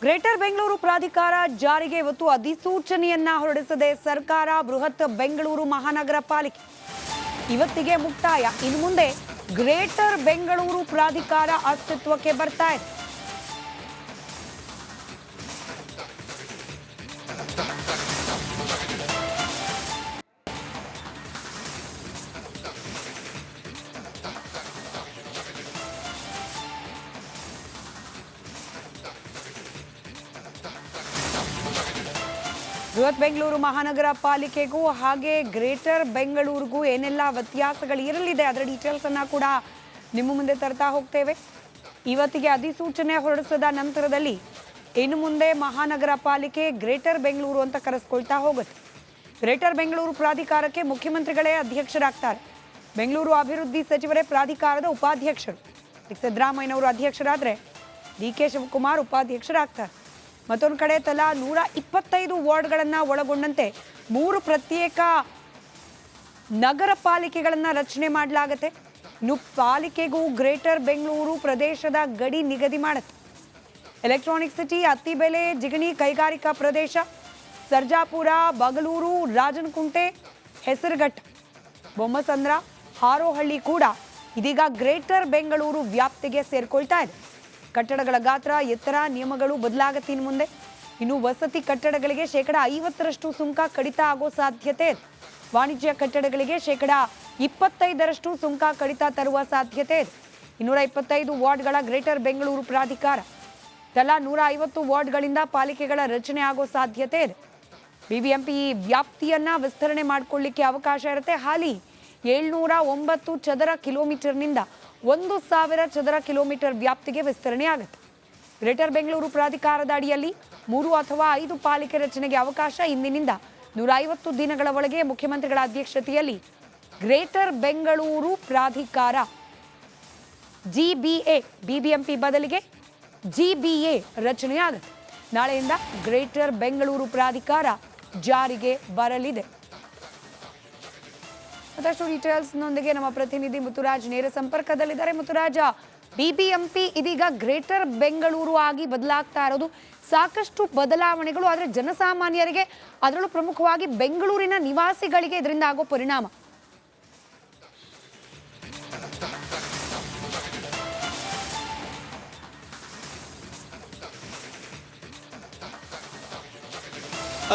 Greater Bengaluru ಪ್ರಾಧಿಕಾರ ಜಾರಿಗೆ ಇವತ್ತು ಅಧಿಸೂಚನೆಯನ್ನ ಹೊರಡಿಸಿದೆ ಸರ್ಕಾರ. ಬೃಹತ್ ಬೆಂಗಳೂರು ಮಹಾನಗರ ಪಾಲಿಕೆ ಇವತ್ತಿಗೆ ಮುಕ್ತಾಯ. ಇನ್ನು ಮುಂದೆ ಗ್ರೇಟರ್ ಬೆಂಗಳೂರು ಪ್ರಾಧಿಕಾರ ಅಸ್ತಿತ್ವಕ್ಕೆ ಬರ್ತಾ ಇದೆ. ಬೃಹತ್ ಬೆಂಗಳೂರು ಮಹಾನಗರ ಪಾಲಿಕೆಗೂ ಹಾಗೆ ಗ್ರೇಟರ್ ಬೆಂಗಳೂರಿಗೂ ಏನೆಲ್ಲ ವ್ಯತ್ಯಾಸಗಳು ಇರಲಿದೆ ಅದರ ಡೀಟೇಲ್ಸ್ ಅನ್ನ ಕೂಡ ನಿಮ್ಮ ಮುಂದೆ ತರ್ತಾ ಹೋಗ್ತೇವೆ. ಇವತ್ತಿಗೆ ಅಧಿಸೂಚನೆ ಹೊರಡಿಸಿದ ನಂತರದಲ್ಲಿ ಇನ್ನು ಮುಂದೆ ಮಹಾನಗರ ಪಾಲಿಕೆ ಗ್ರೇಟರ್ ಬೆಂಗಳೂರು ಅಂತ ಕರೆಸ್ಕೊಳ್ತಾ ಹೋಗುತ್ತೆ. ಗ್ರೇಟರ್ ಬೆಂಗಳೂರು ಪ್ರಾಧಿಕಾರಕ್ಕೆ ಮುಖ್ಯಮಂತ್ರಿಗಳೇ ಅಧ್ಯಕ್ಷರಾಗ್ತಾರೆ. ಬೆಂಗಳೂರು ಅಭಿವೃದ್ಧಿ ಸಚಿವರೇ ಪ್ರಾಧಿಕಾರದ ಉಪಾಧ್ಯಕ್ಷರು. ಸಿದ್ದರಾಮಯ್ಯನವರು ಅಧ್ಯಕ್ಷರಾದರೆ ಡಿ.ಕೆ. ಶಿವಕುಮಾರ್ ಉಪಾಧ್ಯಕ್ಷರಾಗ್ತಾರೆ. ಮತ್ತೊಂದು ಕಡೆ ತಲಾ 125 ವಾರ್ಡ್ಗಳನ್ನು ಒಳಗೊಂಡಂತೆ 3 ಪ್ರತ್ಯೇಕ ನಗರ ಪಾಲಿಕೆಗಳನ್ನು ರಚನೆ ಮಾಡಲಾಗುತ್ತೆ. ಇನ್ನು ಪಾಲಿಕೆಗೂ ಗ್ರೇಟರ್ ಬೆಂಗಳೂರು ಪ್ರದೇಶದ ಗಡಿ ನಿಗದಿ ಮಾಡುತ್ತೆ. ಎಲೆಕ್ಟ್ರಾನಿಕ್ ಸಿಟಿ, ಅತ್ತಿಬೆಲೆ, ಜಿಗಣಿ ಕೈಗಾರಿಕಾ ಪ್ರದೇಶ, ಸರ್ಜಾಪುರ, ಬಗಲೂರು, ರಾಜನಕುಂಟೆ, ಹೆಸರುಘಟ್ಟ, ಬೊಮ್ಮಸಂದ್ರ, ಹಾರೋಹಳ್ಳಿ ಕೂಡ ಇದೀಗ ಗ್ರೇಟರ್ ಬೆಂಗಳೂರು ವ್ಯಾಪ್ತಿಗೆ ಸೇರ್ಕೊಳ್ತಾ ಇದೆ. ಕಟ್ಟಡಗಳ ಗಾತ್ರ, ಎತ್ತರ, ನಿಯಮಗಳು ಬದಲಾಗುತ್ತೆ ಇನ್ನು ಮುಂದೆ. ಇನ್ನು ವಸತಿ ಕಟ್ಟಡಗಳಿಗೆ 50% ಸುಂಕ ಕಡಿತ ಆಗೋ ಸಾಧ್ಯತೆ ಇದೆ. ವಾಣಿಜ್ಯ ಕಟ್ಟಡಗಳಿಗೆ 25% ಸುಂಕ ಕಡಿತ ತರುವ ಸಾಧ್ಯತೆ ಇದೆ. 225 ವಾರ್ಡ್ಗಳ ಗ್ರೇಟರ್ ಬೆಂಗಳೂರು ಪ್ರಾಧಿಕಾರ ತಲಾ 150 ವಾರ್ಡ್ಗಳಿಂದ ಪಾಲಿಕೆಗಳ ರಚನೆ ಆಗೋ ಸಾಧ್ಯತೆ ಇದೆ. ಬಿಬಿಎಂಪಿ ವ್ಯಾಪ್ತಿಯನ್ನ ವಿಸ್ತರಣೆ ಮಾಡಿಕೊಳ್ಳಿಕ್ಕೆ ಅವಕಾಶ ಇರುತ್ತೆ. ಹಾಲಿ 709 ಚದರ ಕಿಲೋಮೀಟರ್ನಿಂದ 1000 ಚದರ ಕಿಲೋಮೀಟರ್ ವ್ಯಾಪ್ತಿಗೆ ವಿಸ್ತರಣೆ ಆಗುತ್ತೆ. ಗ್ರೇಟರ್ ಬೆಂಗಳೂರು ಪ್ರಾಧಿಕಾರದ ಅಡಿಯಲ್ಲಿ 3 ಅಥವಾ 5 ಪಾಲಿಕೆ ರಚನೆಗೆ ಅವಕಾಶ. ಇಂದಿನಿಂದ 150 ದಿನಗಳ ಒಳಗೆ ಮುಖ್ಯಮಂತ್ರಿಗಳ ಅಧ್ಯಕ್ಷತೆಯಲ್ಲಿ ಗ್ರೇಟರ್ ಬೆಂಗಳೂರು ಪ್ರಾಧಿಕಾರ ಜಿಬಿಎ, ಬಿಬಿಎಂಪಿ ಬದಲಿಗೆ ಜಿಬಿಎ ರಚನೆಯಾಗುತ್ತೆ. ನಾಳೆಯಿಂದ ಗ್ರೇಟರ್ ಬೆಂಗಳೂರು ಪ್ರಾಧಿಕಾರ ಜಾರಿಗೆ ಬರಲಿದೆ. ಮತ್ತಷ್ಟು ಡೀಟೇಲ್ಸ್ನೊಂದಿಗೆ ನಮ್ಮ ಪ್ರತಿನಿಧಿ ಮುತ್ತುರಾಜ್ ನೇರ ಸಂಪರ್ಕದಲ್ಲಿದ್ದಾರೆ. ಮುತ್ತುರಾಜ್, ಬಿಬಿಎಂಪಿ ಇದೀಗ ಗ್ರೇಟರ್ ಬೆಂಗಳೂರು ಆಗಿ ಬದಲಾಗ್ತಾ ಇರೋದು, ಸಾಕಷ್ಟು ಬದಲಾವಣೆಗಳು, ಆದರೆ ಜನಸಾಮಾನ್ಯರಿಗೆ ಅದರಲ್ಲೂ ಪ್ರಮುಖವಾಗಿ ಬೆಂಗಳೂರಿನ ನಿವಾಸಿಗಳಿಗೆ ಇದರಿಂದ ಆಗೋ ಪರಿಣಾಮ?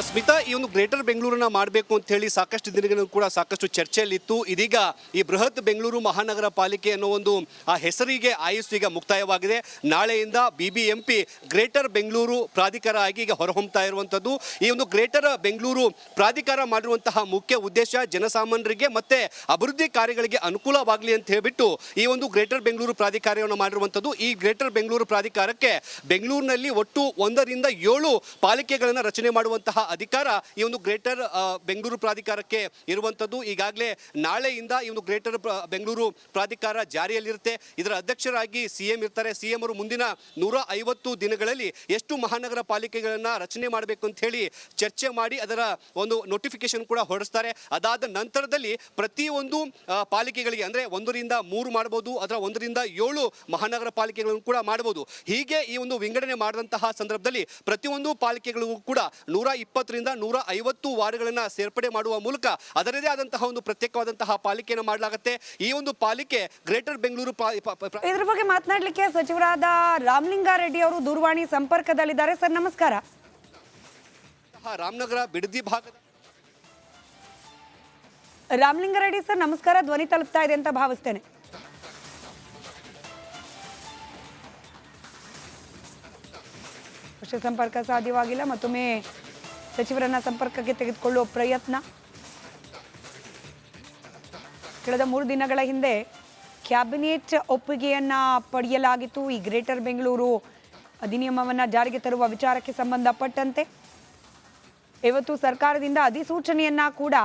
ಸ್ಮಿತಾ, ಈ ಒಂದು ಗ್ರೇಟರ್ ಬೆಂಗಳೂರನ್ನ ಮಾಡಬೇಕು ಅಂತ ಹೇಳಿ ಸಾಕಷ್ಟು ದಿನಗಳು ಕೂಡ ಸಾಕಷ್ಟು ಚರ್ಚೆಯಲ್ಲಿತ್ತು. ಇದೀಗ ಈ ಬೃಹತ್ ಬೆಂಗಳೂರು ಮಹಾನಗರ ಪಾಲಿಕೆ ಅನ್ನೋ ಒಂದು ಆ ಹೆಸರಿಗೆ ಆಯುಸ್ ಈಗ ಮುಕ್ತಾಯವಾಗಿದೆ. ನಾಳೆಯಿಂದ ಬಿಬಿಎಂಪಿ ಗ್ರೇಟರ್ ಬೆಂಗಳೂರು ಪ್ರಾಧಿಕಾರ ಆಗಿ ಈಗ ಹೊರಹೊಮ್ತಾ ಇರುವಂಥದ್ದು. ಈ ಒಂದು ಗ್ರೇಟರ್ ಬೆಂಗಳೂರು ಪ್ರಾಧಿಕಾರ ಮಾಡಿರುವಂತಹ ಮುಖ್ಯ ಉದ್ದೇಶ ಜನಸಾಮಾನ್ಯರಿಗೆ ಮತ್ತೆ ಅಭಿವೃದ್ಧಿ ಕಾರ್ಯಗಳಿಗೆ ಅನುಕೂಲವಾಗಲಿ ಅಂತ ಹೇಳ್ಬಿಟ್ಟು ಈ ಒಂದು ಗ್ರೇಟರ್ ಬೆಂಗಳೂರು ಪ್ರಾಧಿಕಾರವನ್ನು ಮಾಡಿರುವಂಥದ್ದು. ಈ ಗ್ರೇಟರ್ ಬೆಂಗಳೂರು ಪ್ರಾಧಿಕಾರಕ್ಕೆ ಬೆಂಗಳೂರಿನಲ್ಲಿ ಒಟ್ಟು 1 ರಿಂದ 7 ಪಾಲಿಕೆಗಳನ್ನು ರಚನೆ ಮಾಡುವಂತಹ ಅಧಿಕಾರ ಈ ಒಂದು ಗ್ರೇಟರ್ ಬೆಂಗಳೂರು ಪ್ರಾಧಿಕಾರಕ್ಕೆ ಇರುವಂತದ್ದು. ಈಗಾಗಲೇ ನಾಳೆಯಿಂದ ಈ ಒಂದು ಗ್ರೇಟರ್ ಬೆಂಗಳೂರು ಪ್ರಾಧಿಕಾರ ಜಾರಿಯಲ್ಲಿರುತ್ತೆ. ಇದರ ಅಧ್ಯಕ್ಷರಾಗಿ ಸಿಎಂ ಇರ್ತಾರೆ. ಸಿಎಂ ಅವರು ಮುಂದಿನ 150 ದಿನಗಳಲ್ಲಿ ಎಷ್ಟು ಮಹಾನಗರ ಪಾಲಿಕೆಗಳನ್ನ ರಚನೆ ಮಾಡಬೇಕು ಅಂತ ಹೇಳಿ ಚರ್ಚೆ ಮಾಡಿ ಅದರ ಒಂದು ನೋಟಿಫಿಕೇಶನ್ ಕೂಡ ಹೊರಡಿಸ್ತಾರೆ. ಅದಾದ ನಂತರದಲ್ಲಿ ಪ್ರತಿಯೊಂದು ಪಾಲಿಕೆಗಳಿಗೆ ಅಂದ್ರೆ 1 ರಿಂದ 3 ಮಾಡಬಹುದು, ಅದರ 1 ರಿಂದ 7 ಮಹಾನಗರ ಪಾಲಿಕೆಗಳನ್ನು ಕೂಡ ಮಾಡಬಹುದು. ಹೀಗೆ ಈ ಒಂದು ವಿಂಗಡಣೆ ಮಾಡಿದಂತಹ ಸಂದರ್ಭದಲ್ಲಿ ಪ್ರತಿಯೊಂದು ಪಾಲಿಕೆಗಳಿಗೂ ಕೂಡ 120 ರಿಂದ 150 ವಾರ್ಡ್ಗಳನ್ನ ಸೇರ್ಪಡೆ ಮಾಡುವ ಮೂಲಕ ಅದರದೇ ಆದಂತಹ ಒಂದು ಪ್ರತ್ಯೇಕವಾದಂತಹ ಪಾಲಿಕೆಯನ್ನು ಮಾಡಲಾಗುತ್ತೆ. ಈ ಒಂದು ಪಾಲಿಕೆ ಗ್ರೇಟರ್ ಬೆಂಗಳೂರು ಇದರ ಬಗ್ಗೆ ಮಾತನಾಡಲಿಕ್ಕೆ ಸಚಿವರಾದ ರಾಮಲಿಂಗಾರೆಡ್ಡಿ ಅವರು ದೂರವಾಣಿ ಸಂಪರ್ಕದಲ್ಲಿದ್ದಾರೆ. ಸರ್ ನಮಸ್ಕಾರ. ರಾಮನಗರ ಬಿಡದಿ ಭಾಗದ ರಾಮಲಿಂಗಾರೆಡ್ಡಿ ಸರ್ ನಮಸ್ಕಾರ. ಧ್ವನಿ ತಲುಪ್ತಾ ಇದೆ ಅಂತ ಭಾವಿಸ್ತೇನೆ. ಸಂಪರ್ಕ ಸಾಧ್ಯವಾಗಿಲ್ಲ. ಮತ್ತೊಮ್ಮೆ ಸಚಿವರನ್ನ ಸಂಪರ್ಕಕ್ಕೆ ತೆಗೆದುಕೊಳ್ಳುವ ಪ್ರಯತ್ನ. ಕಳೆದ 3 ದಿನಗಳ ಹಿಂದೆ ಕ್ಯಾಬಿನೆಟ್ ಒಪ್ಪಿಗೆಯನ್ನ ಪಡೆಯಲಾಗಿತ್ತು. ಈ ಗ್ರೇಟರ್ ಬೆಂಗಳೂರು ಅಧಿನಿಯಮವನ್ನು ಜಾರಿಗೆ ತರುವ ವಿಚಾರಕ್ಕೆ ಸಂಬಂಧಪಟ್ಟಂತೆ ಇವತ್ತು ಸರ್ಕಾರದಿಂದ ಅಧಿಸೂಚನೆಯನ್ನ ಕೂಡ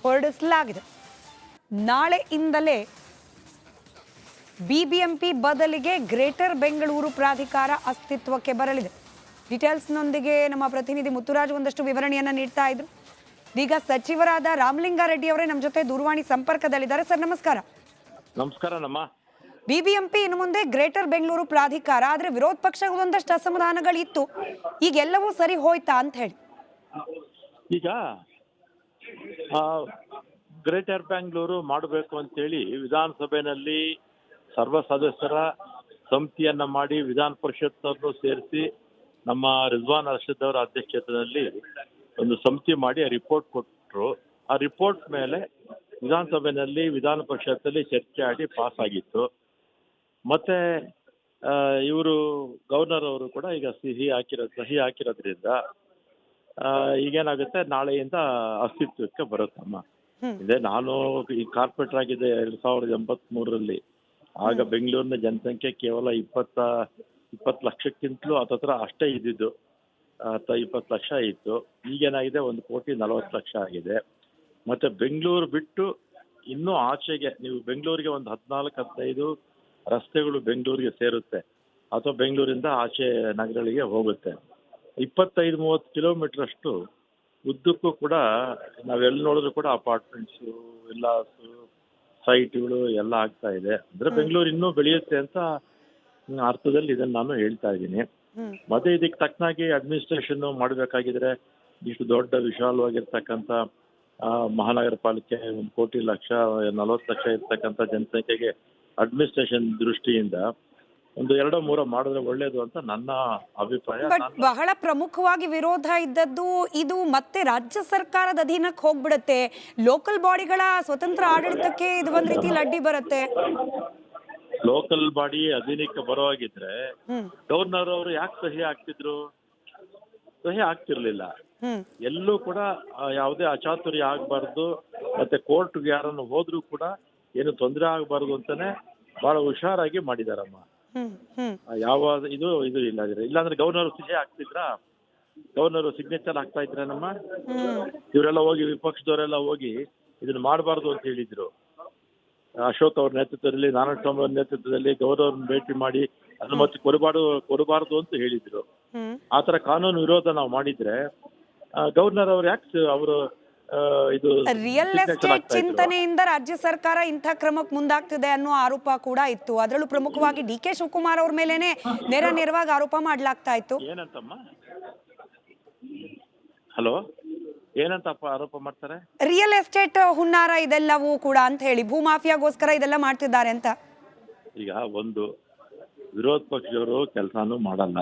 ಹೊರಡಿಸಲಾಗಿದೆ. ನಾಳೆಯಿಂದಲೇ ಬಿಬಿಎಂಪಿ ಬದಲಿಗೆ ಗ್ರೇಟರ್ ಬೆಂಗಳೂರು ಪ್ರಾಧಿಕಾರ ಅಸ್ತಿತ್ವಕ್ಕೆ ಬರಲಿದೆ. ಡೀಟೇಲ್ಸ್ನೊಂದಿಗೆ ನಮ್ಮ ಪ್ರತಿನಿಧಿ ಮುತ್ತುರಾಜ್ ಒಂದಷ್ಟು ವಿವರಣೆಯನ್ನು ನೀಡ್ತಾ ಇದ್ರು. ಈಗ ಸಚಿವರಾದ ರಾಮಲಿಂಗಾರೆಡ್ಡಿ ಅವರೇ ನಮ್ಮ ಜೊತೆ ದೂರವಾಣಿ ಸಂಪರ್ಕದಲ್ಲಿದ್ದಾರೆ. ಸರ್ ನಮಸ್ಕಾರ. ನಮಸ್ಕಾರ. ನಮ್ಮ ಬಿಬಿಎಂಪಿ ಇನ್ನು ಮುಂದೆ ಗ್ರೇಟರ್ ಬೆಂಗಳೂರು ಪ್ರಾಧಿಕಾರ, ಆದ್ರೆ ವಿರೋಧ ಪಕ್ಷಗಳೊಂದಷ್ಟು ಅಸಮಾಧಾನಗಳಿತ್ತು, ಈಗೆಲ್ಲವೂ ಸರಿ ಹೋಯ್ತಾ ಅಂತ ಹೇಳಿ? ಈಗ ಗ್ರೇಟರ್ ಬೆಂಗಳೂರು ಮಾಡಬೇಕು ಅಂತೇಳಿ ವಿಧಾನಸಭೆಯಲ್ಲಿ ಸರ್ವ ಸದಸ್ಯರ ಸಮಿತಿಯನ್ನ ಮಾಡಿ ವಿಧಾನ ಪರಿಷತ್ನವ್ರನ್ನು ಸೇರಿಸಿ ನಮ್ಮ ರಿಜ್ವಾನ್ ಅರ್ಷದ್ ಅವರ ಅಧ್ಯಕ್ಷತೆಯಲ್ಲಿ ಒಂದು ಸಮಿತಿ ಮಾಡಿ ರಿಪೋರ್ಟ್ ಕೊಟ್ಟರು. ಆ ರಿಪೋರ್ಟ್ ಮೇಲೆ ವಿಧಾನಸಭೆಯಲ್ಲಿ ವಿಧಾನ ಪರಿಷತ್ತಲ್ಲಿ ಚರ್ಚೆ ಆಗಿ ಪಾಸ್ ಆಗಿತ್ತು. ಮತ್ತೆ ಇವರು ಗವರ್ನರ್ ಅವರು ಕೂಡ ಈಗ ಸಹಿ ಹಾಕಿರೋದ್ರಿಂದ ಈಗೇನಾಗುತ್ತೆ, ನಾಳೆಯಿಂದ ಅಸ್ತಿತ್ವಕ್ಕೆ ಬರುತ್ತಮ್ಮ. ಇದೆ ನಾನು ಈ ಕಾರ್ಪೊರೇಟರ್ ಆಗಿದೆ 2083ರಲ್ಲಿ. ಆಗ ಬೆಂಗಳೂರಿನ ಜನಸಂಖ್ಯೆ ಕೇವಲ 20 ಲಕ್ಷಕ್ಕಿಂತಲೂ ಹತ್ತತ್ರ ಅಷ್ಟೇ ಇದ್ದಿದ್ದು, 20 ಲಕ್ಷ ಇತ್ತು. ಈಗೇನಾಗಿದೆ 1,40,00,000 ಆಗಿದೆ. ಮತ್ತೆ ಬೆಂಗಳೂರು ಬಿಟ್ಟು ಇನ್ನೂ ಆಚೆಗೆ ನೀವು ಬೆಂಗಳೂರಿಗೆ ಒಂದು 14-15 ರಸ್ತೆಗಳು ಬೆಂಗಳೂರಿಗೆ ಸೇರುತ್ತೆ ಅಥವಾ ಬೆಂಗಳೂರಿಂದ ಆಚೆ ನಗರಗಳಿಗೆ ಹೋಗುತ್ತೆ. 25-30 ಕಿಲೋಮೀಟರ್ ಅಷ್ಟು ಉದ್ದಕ್ಕೂ ಕೂಡ ನಾವೆಲ್ಲಿ ನೋಡಿದ್ರು ಕೂಡ ಅಪಾರ್ಟ್ಮೆಂಟ್ಸು, ವಿಲ್ಲಾಸು, ಸೈಟ್ಗಳು ಎಲ್ಲ ಆಗ್ತಾ ಇದೆ. ಅಂದ್ರೆ ಬೆಂಗಳೂರು ಇನ್ನೂ ಬೆಳೆಯುತ್ತೆ ಅಂತ ಅರ್ಥದಲ್ಲಿ ಇದನ್ನ ನಾನು ಹೇಳ್ತಾ ಇದ್ದೀನಿ. ಮತ್ತೆ ಇದಕ್ಕೆ ತಕ್ಕನಾಗಿ ಅಡ್ಮಿನಿಸ್ಟ್ರೇಷನ್ ಮಾಡಬೇಕಾಗಿದ್ರೆ ಇಷ್ಟು ದೊಡ್ಡ ವಿಶಾಲವಾಗಿರ್ತಕ್ಕಂಥ ಮಹಾನಗರ ಪಾಲಿಕೆ 1,40,00,000 ಇರ್ತಕ್ಕಂಥ ಜನಸಂಖ್ಯೆಗೆ ಅಡ್ಮಿನಿಸ್ಟ್ರೇಷನ್ ದೃಷ್ಟಿಯಿಂದ ಒಂದು 2-3 ಮಾಡಿದ್ರೆ ಒಳ್ಳೇದು ಅಂತ ನನ್ನ ಅಭಿಪ್ರಾಯ. ಬಟ್ ಬಹಳ ಪ್ರಮುಖವಾಗಿ ವಿರೋಧ ಇದ್ದದ್ದು ಇದು ಮತ್ತೆ ರಾಜ್ಯ ಸರ್ಕಾರದ ಅಧೀನಕ್ಕೆ ಹೋಗ್ಬಿಡುತ್ತೆ, ಲೋಕಲ್ ಬಾಡಿಗಳ ಸ್ವತಂತ್ರ ಆಡಳಿತಕ್ಕೆ ಇದು ಒಂದ್ ರೀತಿ ಅಡ್ಡಿ ಬರುತ್ತೆ. ಲೋಕಲ್ ಬಾಡಿ ಅಧೀನಕ್ಕೆ ಬರೋವಾಗಿದ್ರೆ ಗವರ್ನರ್ ಅವರು ಯಾಕೆ ಸಹಿ ಆಗ್ತಿದ್ರು? ಸಹಿ ಆಗ್ತಿರ್ಲಿಲ್ಲ. ಎಲ್ಲೂ ಕೂಡ ಯಾವುದೇ ಅಚಾತುರ್ಯ ಆಗ್ಬಾರ್ದು, ಮತ್ತೆ ಕೋರ್ಟ್ಗೆ ಯಾರನ್ನು ಹೋದ್ರೂ ಕೂಡ ಏನು ತೊಂದರೆ ಆಗ್ಬಾರ್ದು ಅಂತಾನೆ ಬಹಳ ಹುಷಾರಾಗಿ ಮಾಡಿದಾರಮ್ಮ. ಯಾವ ಇದು ಇಲ್ಲ. ಇಲ್ಲಾಂದ್ರೆ ಗವರ್ನರ್ ಸಹಿ ಆಗ್ತಿದ್ರ? ಗವರ್ನರ್ ಸಿಗ್ನೇಚರ್ ಆಗ್ತಾ ಇದ್ರೇನಮ್ಮ? ಇವರೆಲ್ಲ ಹೋಗಿ ವಿಪಕ್ಷದವರೆಲ್ಲ ಹೋಗಿ ಇದನ್ನ ಮಾಡಬಾರ್ದು ಅಂತ ಹೇಳಿದ್ರು. ಅಶೋಕ್ ಅವ್ರ ನೇತೃತ್ವದಲ್ಲಿ, ನಾರಾಯಣಸ್ವಾಮಿ ಅವ್ರ ನೇತೃತ್ವದಲ್ಲಿ ಗವರ್ನರ್ ಭೇಟಿ ಮಾಡಿ ಅನುಮತಿ ಕೊಡಬಾರ್ದು ಅಂತ ಹೇಳಿದ್ರು. ಆತರ ಕಾನೂನು ವಿರೋಧ ನಾವು ಮಾಡಿದ್ರೆ ಗವರ್ನರ್ ಅವ್ರು ಯಾಕೆ ಅವರು ಇದು ರಿಯಲ್ ಎಸ್ಟೇಟ್ ಚಿಂತನೆಯಿಂದ ರಾಜ್ಯ ಸರ್ಕಾರ ಇಂಥ ಕ್ರಮಕ್ಕೆ ಮುಂದಾಗ್ತಿದೆ ಅನ್ನೋ ಆರೋಪ ಕೂಡ ಇತ್ತು. ಅದರಲ್ಲೂ ಪ್ರಮುಖವಾಗಿ ಡಿ.ಕೆ. ಶಿವಕುಮಾರ್ ಅವ್ರ ಮೇಲೇನೆ ನೇರವಾಗಿ ಆರೋಪ ಮಾಡ್ಲಾಗ್ತಾ ಇತ್ತು. ಏನಂತಮ್ಮ? ಹಲೋ, ಏನಂತ ಆರೋಪ ಮಾಡ್ತಾರೆ? ರಿಯಲ್ ಎಸ್ಟೇಟ್ ಹುನ್ನಾರ ಇದೆಲ್ಲವೂ ಕೂಡ ಅಂತ ಹೇಳಿ, ಭೂಮಾಫಿಯಾಗೋಸ್ಕರ ಇದೆಲ್ಲ ಮಾಡ್ತಿದ್ದಾರೆ ಅಂತ. ಈಗ ಒಂದು ವಿರೋಧ ಪಕ್ಷದವರು ಕೆಲಸನೂ ಮಾಡಲ್ಲ,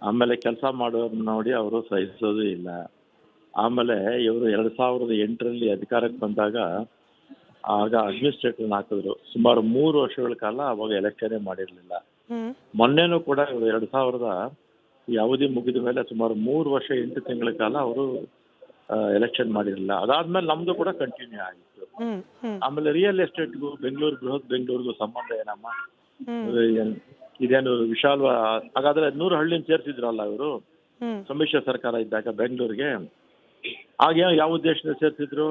ಆಮೇಲೆ ಕೆಲಸ ಮಾಡೋರು ನೋಡಿ ಅವರು ಸಹಿಸೋದು ಇಲ್ಲ. ಆಮೇಲೆ ಇವರು 2008ರಲ್ಲಿ ಅಧಿಕಾರಕ್ಕೆ ಬಂದಾಗ ಆಗ ಅಡ್ಮಿನಿಸ್ಟ್ರೇಟರ್ ಹಾಕಿದ್ರು. ಸುಮಾರು 3 ವರ್ಷಗಳ ಕಾಲ ಅವಾಗ ಎಲೆಕ್ಷನ್ ಮಾಡಿರ್ಲಿಲ್ಲ. ಮೊನ್ನೆನೂ ಕೂಡ ಇವರು 2000 ಈ ಅವಧಿ ಮುಗಿದ ಮೇಲೆ ಸುಮಾರು 3 ವರ್ಷ 8 ತಿಂಗಳ ಕಾಲ ಅವರು ಎಲೆಕ್ಷನ್ ಮಾಡಿರಲಿಲ್ಲ. ಅದಾದ್ಮೇಲೆ ನಮ್ದು ಕೂಡ ಕಂಟಿನ್ಯೂ ಆಗಿತ್ತು. ಆಮೇಲೆ ರಿಯಲ್ ಎಸ್ಟೇಟ್ಗೂ ಬೃಹತ್ ಬೆಂಗಳೂರಿಗೂ ಸಂಬಂಧ ಏನಮ್ಮ? ಇದೇನು ವಿಶಾಲ? ಹಾಗಾದ್ರೆ 100 ಹಳ್ಳಿನ ಸೇರ್ಸಿದ್ರಲ್ಲ ಇವರು ಸಮ್ಮಿಶ್ರ ಸರ್ಕಾರ ಇದ್ದಾಗ ಬೆಂಗಳೂರಿಗೆ. ಆಗ ಯಾವ ಉದ್ದೇಶದಿಂದ ಸೇರ್ಸಿದ್ರು?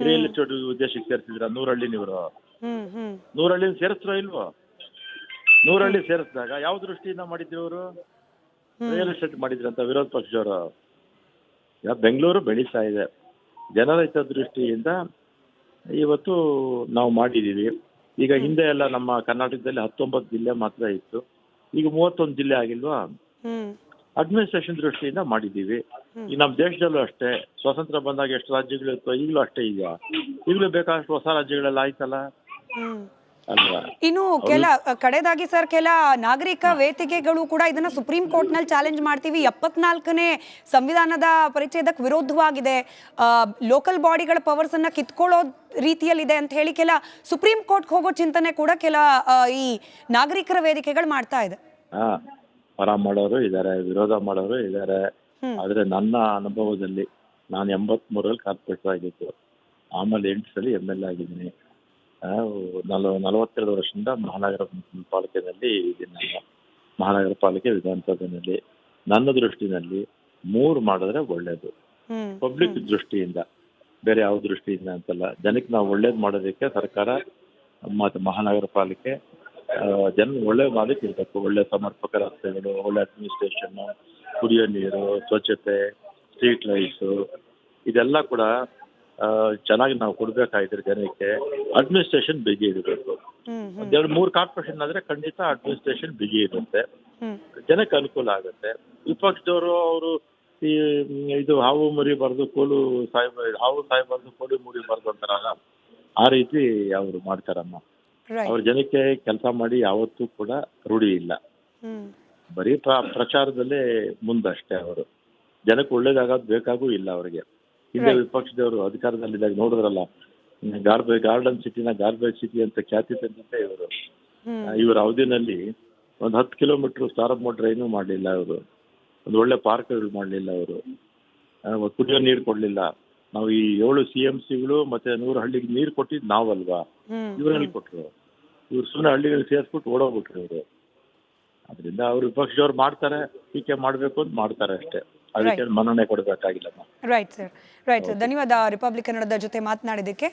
ರಿಯಲ್ ಎಸ್ಟೇಟ್ ಉದ್ದೇಶಕ್ಕೆ ಸೇರ್ಸಿದ್ರ 100 ಹಳ್ಳಿ? ಇವರು 100 ಹಳ್ಳಿ ಸೇರಿಸ್ರೋ ಇಲ್ವೋ? 100 ಹಳ್ಳಿ ಸೇರಿಸಿದಾಗ ಯಾವ ದೃಷ್ಟಿಯಿಂದ ಮಾಡಿದ್ರು ಇವರು? ರಿಯಲ್ ಎಸ್ಟೇಟ್ ಮಾಡಿದ್ರಂತ ವಿರೋಧ ಪಕ್ಷದವರು. ಬೆಂಗಳೂರು ಬೆಳೀತಾ ಇದೆ, ಜನರ ಹಿತದೃಷ್ಟಿಯಿಂದ ಇವತ್ತು ನಾವು ಮಾಡಿದೀವಿ. ಈಗ ಹಿಂದೆ ಎಲ್ಲ ನಮ್ಮ ಕರ್ನಾಟಕದಲ್ಲಿ 19 ಜಿಲ್ಲೆ ಮಾತ್ರ ಇತ್ತು, ಈಗ 31 ಜಿಲ್ಲೆ ಆಗಿಲ್ವಾ? ಅಡ್ಮಿನಿಸ್ಟ್ರೇಷನ್ ದೃಷ್ಟಿಯಿಂದ ಮಾಡಿದೀವಿ. ಈ ನಮ್ಮ ದೇಶದಲ್ಲೂ ಅಷ್ಟೇ, ಸ್ವಾತಂತ್ರ್ಯ ಬಂದಾಗ ಎಷ್ಟು ರಾಜ್ಯಗಳು ಇತ್ತು, ಈಗಲೂ ಅಷ್ಟೇ. ಈಗಲೂ ಬೇಕಾದಷ್ಟು ಹೊಸ ರಾಜ್ಯಗಳೆಲ್ಲ ಆಯ್ತಲ್ಲ ಅಲ್ವಾ? ಇನ್ನು ಕಡೆದಾಗಿ ಸರ್, ಕೆಲ ನಾಗರಿಕ ವೇದಿಕೆಗಳು ಕೂಡ ಇದನ್ನ ಸುಪ್ರೀಂ ಕೋರ್ಟ್ ನಲ್ಲಿ ಚಾಲೆಂಜ್ ಮಾಡ್ತೀವಿ, 74ನೇ ಸಂವಿಧಾನದ ಪರಿಚ್ಛೇದಕ್ಕೆ ವಿರೋಧವಾಗಿದೆ, ಲೋಕಲ್ ಬಾಡಿಗಳ ಪವರ್ಸ್ ಅನ್ನ ಕಿತ್ಕೊಳ್ಳೋ ರೀತಿಯಲ್ಲಿದೆ ಅಂತ ಹೇಳಿ ಕೆಲ ಸುಪ್ರೀಂ ಕೋರ್ಟ್ ಹೋಗೋ ಚಿಂತನೆ ಕೂಡ ಕೆಲ ಈ ನಾಗರಿಕರ ವೇದಿಕೆಗಳು ಮಾಡ್ತಾ ಇದೆ. ಪರ ಮಾಡೋರು ಇದ್ದಾರೆ, ವಿರೋಧ ಮಾಡೋರು ಇದ್ದಾರೆ. ಆದ್ರೆ ನನ್ನ ಅನುಭವದಲ್ಲಿ ನಾನು 83ರಲ್ಲಿ ಕಾರ್ಪೊರೇಟರ್ ಆಗಿತ್ತು, ಆಮೇಲೆ 8 ಸಲ MLA ಆಗಿದ್ದೀನಿ. 42 ವರ್ಷದಿಂದ ಮಹಾನಗರ ಪಾಲಿಕೆಯಲ್ಲಿ ಇದ್ದೀನಿ. ನಾನು ಮಹಾನಗರ ಪಾಲಿಕೆ ವಿಧಾನಸಭೆಯಲ್ಲಿ ನನ್ನ ದೃಷ್ಟಿನಲ್ಲಿ 3 ಮಾಡಿದ್ರೆ ಒಳ್ಳೇದು, ಪಬ್ಲಿಕ್ ದೃಷ್ಟಿಯಿಂದ, ಬೇರೆ ಯಾವ ದೃಷ್ಟಿಯಿಂದ ಅಂತಲ್ಲ. ಜನಕ್ಕೆ ನಾವು ಒಳ್ಳೇದು ಮಾಡೋದಕ್ಕೆ ಸರ್ಕಾರ ಮತ್ತು ಮಹಾನಗರ ಪಾಲಿಕೆ ಜನ ಒಳ್ಳೆ ಮಾಡೋದಕ್ಕೆ ಇರಬೇಕು. ಒಳ್ಳೆ ಸಮರ್ಪಕ ರಸ್ತೆಗಳು, ಒಳ್ಳೆ ಅಡ್ಮಿನಿಸ್ಟ್ರೇಷನ್, ಕುಡಿಯೋ ನೀರು, ಸ್ವಚ್ಛತೆ, ಸ್ಟ್ರೀಟ್ ಲೈಟ್ಸು, ಇದೆಲ್ಲ ಕೂಡ ಚೆನ್ನಾಗಿ ನಾವು ಕೊಡಬೇಕಾಗಿದ್ರೆ ಜನಕ್ಕೆ. ಅಡ್ಮಿನಿಸ್ಟ್ರೇಷನ್ ಬಿಗಿ ಇರಬೇಕು. ಒಂದೆರಡು 3 ಕಾರ್ಪೊರೇಷನ್ ಆದ್ರೆ ಖಂಡಿತ ಅಡ್ಮಿನಿಸ್ಟ್ರೇಷನ್ ಬಿಗಿ ಇರುತ್ತೆ, ಜನಕ್ಕೆ ಅನುಕೂಲ ಆಗುತ್ತೆ. ವಿಪಕ್ಷದವರು ಅವರು ಈ ಇದು ಹಾವು ಮುರಿಬಾರ್ದು ಕೋಲು ಹಾವು ಸಾಯಬಾರ್ದು ಕೋಲು ಮುರಿಬಾರ್ದು ಅಂತಾರಲ್ಲ, ಆ ರೀತಿ ಅವರು ಮಾಡ್ತಾರಮ್ಮ. ಅವ್ರ ಜನಕ್ಕೆ ಕೆಲಸ ಮಾಡಿ ಯಾವತ್ತೂ ಕೂಡ ರೂಢಿ ಇಲ್ಲ, ಬರೀ ಪ್ರಚಾರದಲ್ಲೇ ಮುಂದಷ್ಟೇ. ಅವರು ಜನಕ್ಕೆ ಒಳ್ಳೇದಾಗೋದು ಬೇಕಾಗೂ ಇಲ್ಲ ಅವರಿಗೆ. ಹಿಂದೆ ವಿಪಕ್ಷದವರು ಅಧಿಕಾರದಲ್ಲಿದ್ದಾಗ ನೋಡಿದ್ರಲ್ಲ, ಗಾರ್ಡನ್ ಸಿಟಿನ ಗಾರ್ಬೇಜ್ ಸಿಟಿ ಅಂತ ಖ್ಯಾತಿ ತಂದಿದ್ದೆ ಇವರು. ಇವರ ಅವಧಿನಲ್ಲಿ ಒಂದು 10 ಕಿಲೋಮೀಟರ್ ಸಾರಮ್ಮ ಡ್ರೈನು ಮಾಡಲಿಲ್ಲ ಅವರು, ಒಂದು ಒಳ್ಳೆ ಪಾರ್ಕ್ಗಳು ಮಾಡಲಿಲ್ಲ ಅವರು, ಕುಡಿಯೋ ನೀರು ಕೊಡಲಿಲ್ಲ. ನಾವು ಈ 7 CMCಗಳು ಮತ್ತೆ 100 ಹಳ್ಳಿಗೆ ನೀರು ಕೊಟ್ಟಿದ್ದು ನಾವಲ್ವಾ, ಇವರಲ್ಲಿ ಕೊಟ್ಟರು. ಇವ್ರು ಸುಮ್ಮನೆ ಹಳ್ಳಿಗಳಿಗೆ ಸೇರಿಸ್ಬಿಟ್ಟು ಓಡೋಗ್ಬಿಟ್ರು ಇವರು. ಅದರಿಂದ ಅವ್ರು ವಿಪಕ್ಷದವ್ರು ಮಾಡ್ತಾರೆ, ಟೀಕೆ ಮಾಡಬೇಕು ಅಂತ ಮಾಡ್ತಾರೆ ಅಷ್ಟೇ, ಅದಕ್ಕೆ ಮನ್ನಣೆ ಕೊಡಬೇಕಾಗಿಲ್ಲಮ್ಮ. ರೈಟ್ ಸರ್, ಧನ್ಯವಾದ ರಿಪಬ್ಲಿಕ್ ಕನ್ನಡದ ಜೊತೆ ಮಾತನಾಡಿದ್ದಕ್ಕೆ.